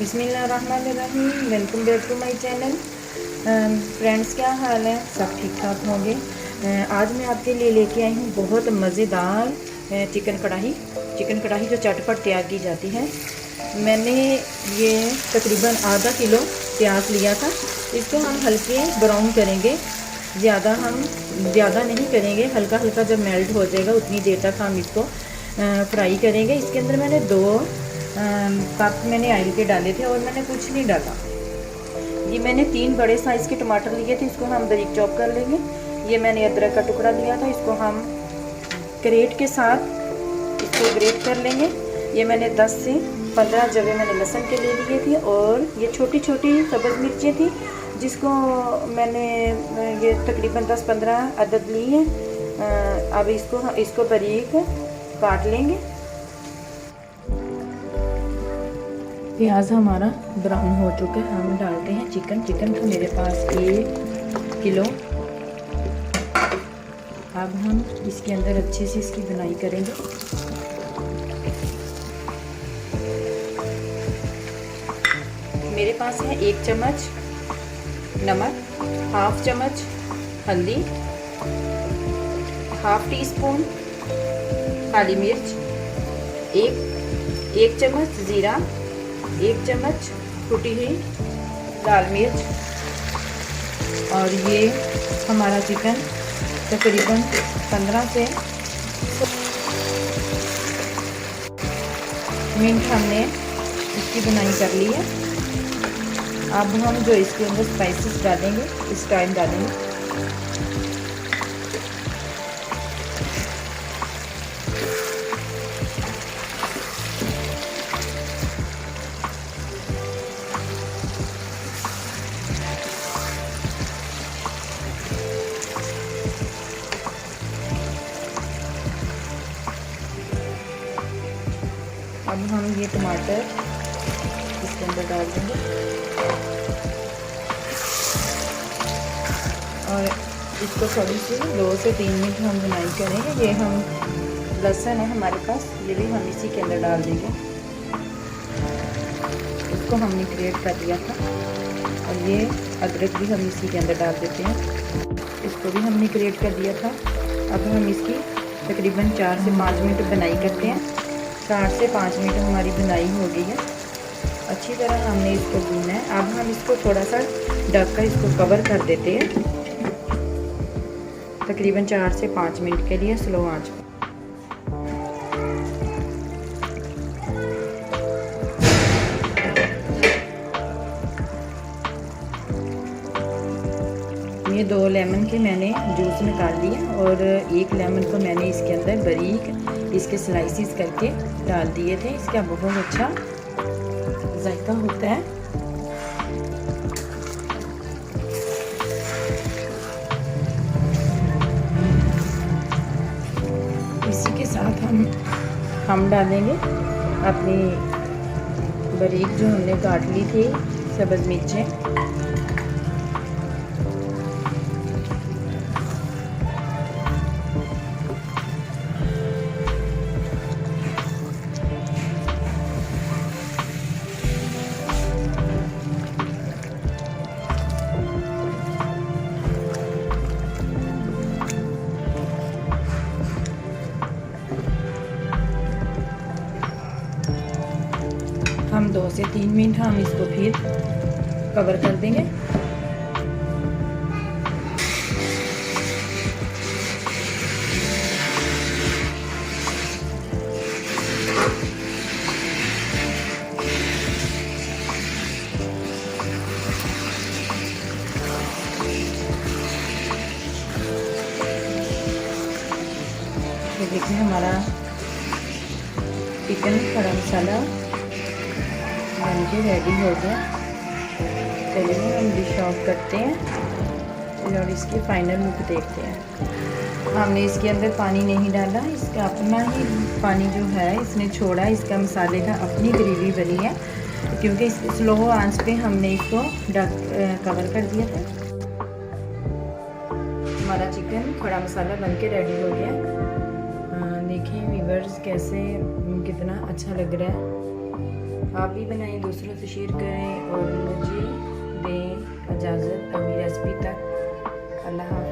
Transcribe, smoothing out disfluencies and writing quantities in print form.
बिस्मिल्लाहिर्रहमानिर्रहीम। Welcome back to my channel. Friends, क्या हाल है? सब ठीक ठाक होंगे। आज मैं आपके लिए लेके आई हूँ बहुत मज़ेदार चिकन कढ़ाई जो चटपट तैयार की जाती है। मैंने ये तकरीबन आधा किलो प्याज लिया था। इसको हम हल्के ब्राउन करेंगे, ज़्यादा नहीं करेंगे। हल्का हल्का जब मेल्ट हो जाएगा उतनी देर तक हम इसको फ्राई करेंगे। इसके अंदर मैंने 2 कप मैंने ऑयल के डाले थे और मैंने कुछ नहीं डाला। ये मैंने 3 बड़े साइज़ के टमाटर लिए थे, इसको हम बारीक चॉप कर लेंगे। ये मैंने अदरक का टुकड़ा लिया था, इसको हम ग्रेट के साथ इसको ग्रेट कर लेंगे। ये मैंने 10 से 15 जगह मैंने लहसुन के ले लिए थे और ये छोटी छोटी सब्ज़ मिर्चें थी जिसको मैंने ये तकरीबन 10-15 अदद ली है। अब इसको बारीक काट लेंगे। प्याज हमारा ब्राउन हो चुका है, हम डालते हैं चिकन तो मेरे पास 1 किलो। अब हम इसके अंदर अच्छे से इसकी बुनाई करेंगे। मेरे पास है 1 चम्मच नमक, 1/2 चम्मच हल्दी, 1/2 टीस्पून काली मिर्च, 1 चम्मच ज़ीरा, 1 चम्मच कुटी हुई लाल मिर्च। और ये हमारा चिकन तकरीबन 15 से 16 मिनट हमने इसकी बुनाई कर ली है। अब हम जो इसके अंदर स्पाइसेस डालेंगे इस टाइम डालेंगे। अब हम ये टमाटर इसके अंदर डाल देंगे और इसको थोड़ी सी 2 से 3 मिनट हम बुनाई करेंगे। ये हम लहसुन है हमारे पास, ये भी हम इसी के अंदर डाल देंगे। इसको हमने ग्रेट कर दिया था और ये अदरक भी हम इसी के अंदर डाल देते हैं। इसको भी हमने ग्रेट कर दिया था। अब हम इसकी तकरीबन 4 से 5 मिनट बुनाई करते हैं। 4 से 5 मिनट हमारी बुनाई हो गई है। अच्छी तरह हमने इसको भूना है। अब हम इसको थोड़ा सा ढक कर इसको कवर कर देते हैं तकरीबन 4 से 5 मिनट के लिए स्लो आंच पर। ये 2 लेमन के मैंने जूस निकाल लिया और 1 लेमन को मैंने इसके अंदर बारीक इसके स्लाइसिस करके डाल दिए थे। इसका बहुत अच्छा जायका होता है। इसी के साथ हम डालेंगे अपनी बारीक जो हमने काट ली थी सब्ज़ मिर्चें। हम 2 से 3 मिनट हम इसको फिर कवर कर देंगे। ये देखिए हमारा चिकन खड़ा मसाला बनके रेडी हो गया। चलिए हम डिश ऑफ करते हैं और इसकी फाइनल लुक देखते हैं। हमने इसके अंदर पानी नहीं डाला, इसका अपना ही पानी जो है इसने छोड़ा। इसका मसाले का अपनी ग्रेवी बनी है क्योंकि इस स्लो आंच पे हमने इसको कवर कर दिया था। हमारा चिकन खड़ा मसाला बनके रेडी हो गया। देखिए व्यूअर्स कैसे कितना अच्छा लग रहा है। आप भी बनाएं, दूसरों से शेयर करें और मुझे दें इजाज़त अगली रेसिपी तक। अल्लाह।